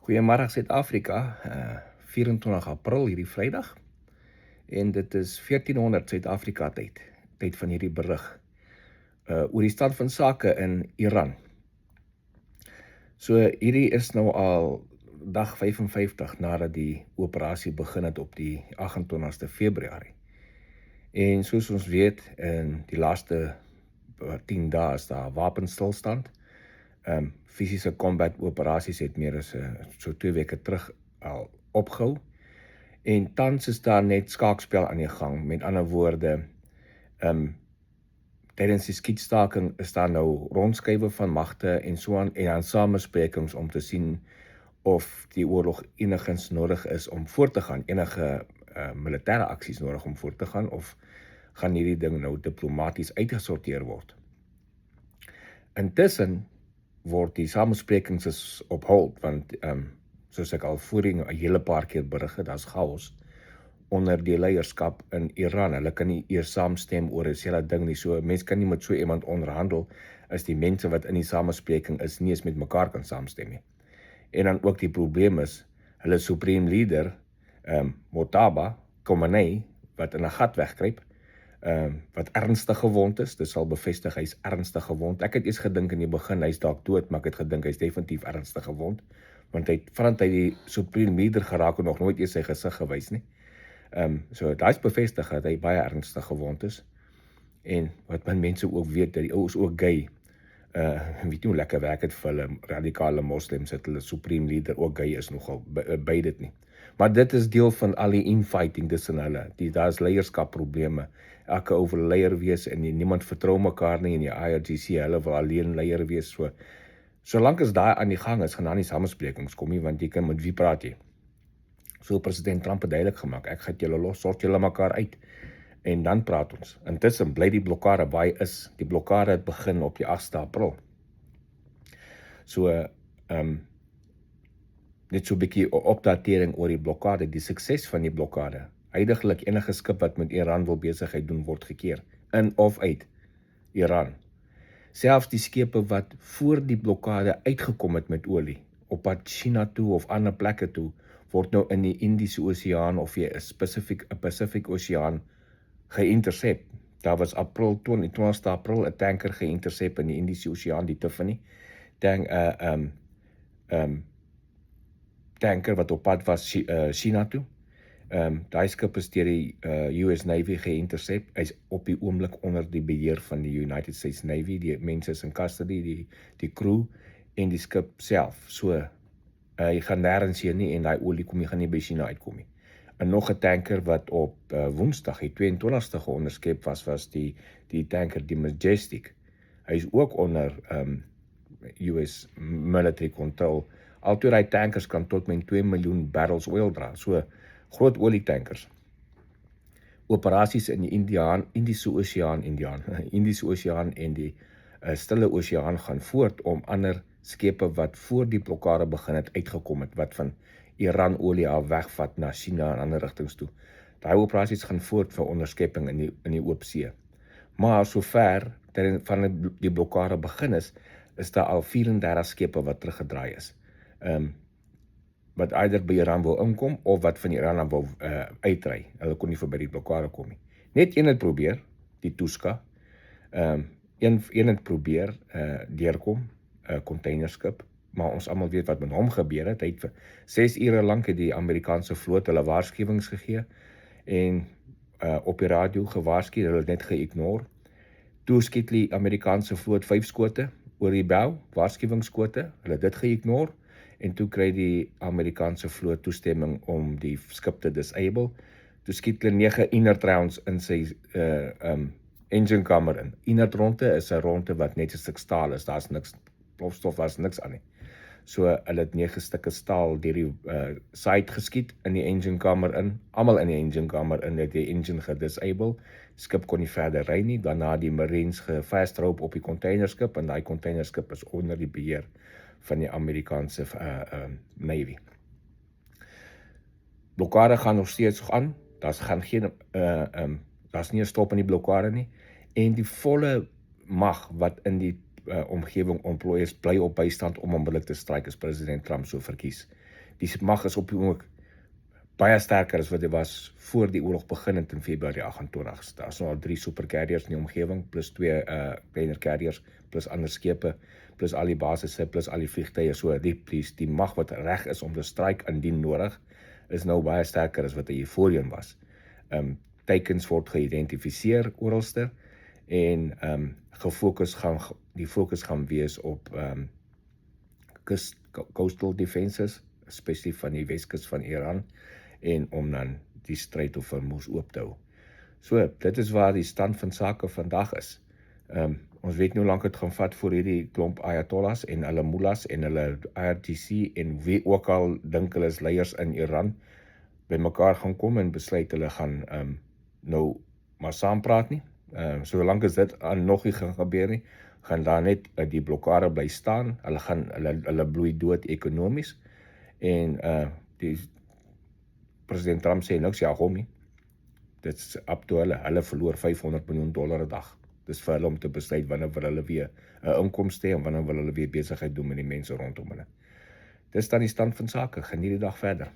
Goeiemôre Suid-Afrika, 24 April hierdie Vrydag en dit is 1400 Suid-Afrika tyd van hierdie berig oor die stand van sake in Iran. So hierdie is nou al dag 55 nadat die operasie begin het op die 28ste Februarie. En soos ons weet, in die laaste 10 dae is daar wapenstilstand. Fisiese combat operasies het meer as so 2 weke terug al opgehou. En tans is daar net skaakspel aan die gang. Met ander woorde, tydens die skietstaking is daar nou rondskuiwe van magte en so aan en dan samesprekings om te sien of die oorlog enigins nodig is om voort te gaan, enige militêre aksies nodig om voort te gaan, of gaan hierdie ding nou diplomaties uitgesorteer word. Intussen word die samesprekings is op hold, want soos ek al voorheen 'n hele paar keer berig het, daar's chaos onder die leierskap in Iran. Hulle kan nie eers saamstem oor 'n selfe ding nie. So mense kan nie met so iemand onderhandel as die mense wat in die samespreking is nie eens met mekaar kan saamstem nie. En dan ook die probleem is, hulle supreme leader, Mojtaba Khomeini, wat in 'n gat wegkruip, wat ernstig gewond is. Dit sal bevestig, hy's ernstig gewond. Ek het eers gedink in die begin, hy's dalk dood, maar ek het gedink hy's definitief ernstig gewond, want vandat hy die supreme leader geraak het, nog nooit eers sy gesig gewys nie. So hy's bevestig dat hy baie ernstig gewond is. En wat mense ook weet, dat die ou is ook gay. Weet nie hoe lekker werk het vir hulle radikale moslems, dat hulle supreme leader ook gay is nogal, by dit nie. Maar dit is deel van al die infighting tussen hulle. Daar is leierskapprobleme. Elke ou wil leier wees en niemand vertrou mekaar nie, en die IRGC, hulle wil alleen leier wees. So, solank as daai aan die gang is, gaan daar nie samesprekings kom nie, want jy kan met wie praat jy? So president Trump het duidelik gemaak, ek gaan julle los, sort julle mekaar uit, en dan praat ons. Intussen bly die blokkade waar hy is. Die blokkade het begin op die 8ste April. So, net so 'n bietjie opdatering oor die blokkade, die sukses van die blokkade. Huidiglik enige skip wat met Iran wil besigheid doen, word gekeer, in of uit Iran. Selfs die skepe wat voor die blokkade uitgekom het met olie, op pad China toe of ander plekke toe, word nou in die Indiese Oseaan of die Pacific Oseaan geïntersep. Daar was 20 April 'n tanker geïntersep in die Indiese Oseaan, die Tiffany tanker wat op pad was China toe. Daai skip is deur die US Navy geïntersep. Hy's op die oomblik onder die beheer van die United States Navy. Die mense is in custody, die crew en die skip self. So, jy gaan nêrens heen nie en daai olie gaan nie by China uitkom nie. En nog 'n tanker wat op Woensdag, die 22ste geonderskep was die tanker, die Majestic. Hy is ook onder US military control. Altoe daai tankers kan tot met 2 miljoen barrels oil dra. So, groot olietankers. Operasies in die Indiese Oseaan en die Stille Oseaan gaan voort om ander skepe wat voor die blokkade begin het uitgekom het, wat van Iran olie af wegvat na China en ander rigtings toe. Daai operasies gaan voort vir onderskepping in die oop see. Maar sover van die blokkade begin is daar al 34 skepe wat teruggedraai is. Wat either by Iran wil inkom, of wat van Iran wil uitry. Hulle kon nie verby die blokkade kom nie. Net een het probeer, die Tuska. Een het probeer deurkom, containerskip, maar ons almal weet wat met hom gebeur het. Hy het vir 6 ure lank het die Amerikaanse vloot hulle waarskuwings gegee, en op die radio gewaarsku, hulle het net geïgnoreer. Toe skiet die Amerikaanse vloot 5 skote oor die bow, waarskuwingsskote, hulle het dit geïgnoreer, en toe kry die Amerikaanse vloot toestemming om die skip te disable. Toe skiet hulle 9 inert rounds in sy engine kamer in. Inert ronde is 'n ronde wat net 'n stuk staal is, daar's niks, plofstof was niks aan nie. So hulle het 9 stukke staal deur die side geskiet in die engine kamer in, almal in die engine kamer in, het die engine gedisable. Skip kon nie verder ry nie, daarna die Marines gevastrope op die containerskip, en daai containerskip is onder die beheer van die Amerikaanse Navy. Blokkade gaan nog steeds aan, daar's nie 'n stop in die blokkade nie, en die volle mag wat in die omgewing ontplooi is, bly op bystand om onmiddellik te stryk as president Trump so verkies. Die mag is op die oomblik baie sterker as wat dit was voor die oorlog begin het in Februarie 28. Daar is nou al 3 super carriers in die omgewing, plus 2 kleiner carriers, plus ander skepe, plus al die basisse, plus al die vliegtuie. So die mag wat reg is om te stryk indien nodig, is nou baie sterker as wat hy voorheen was. Teikens word geïdentifiseer oralste en die fokus gaan wees op coastal defenses, spesifiek van die Weskus van Iran, en om dan die Strait of Hormuz oop te hou. So, dit is waar die stand van sake vandag is. Ons weet nie hoe lank het gaan vat voor hierdie klomp ayatollahs en hulle mullahs en hulle IRGC en wie ook al dink hulle is leiers in Iran by mekaar gaan kom en besluit hulle gaan nou maar saampraat nie. Solank as dit nog nie gaan gebeur nie, gaan daar net die blokkade bly staan. Hulle bloei dood ekonomies en die president Trump sê niks, ja homie, dit's up to hulle. Hulle verloor $500 miljoen 'n dag. Dis vir hulle om te besluit wanneer wil hulle weer 'n inkomste hê en wanneer wil hulle weer besigheid doen met die mense rondom hulle. Dis dan die stand van sake. Geniet die dag verder.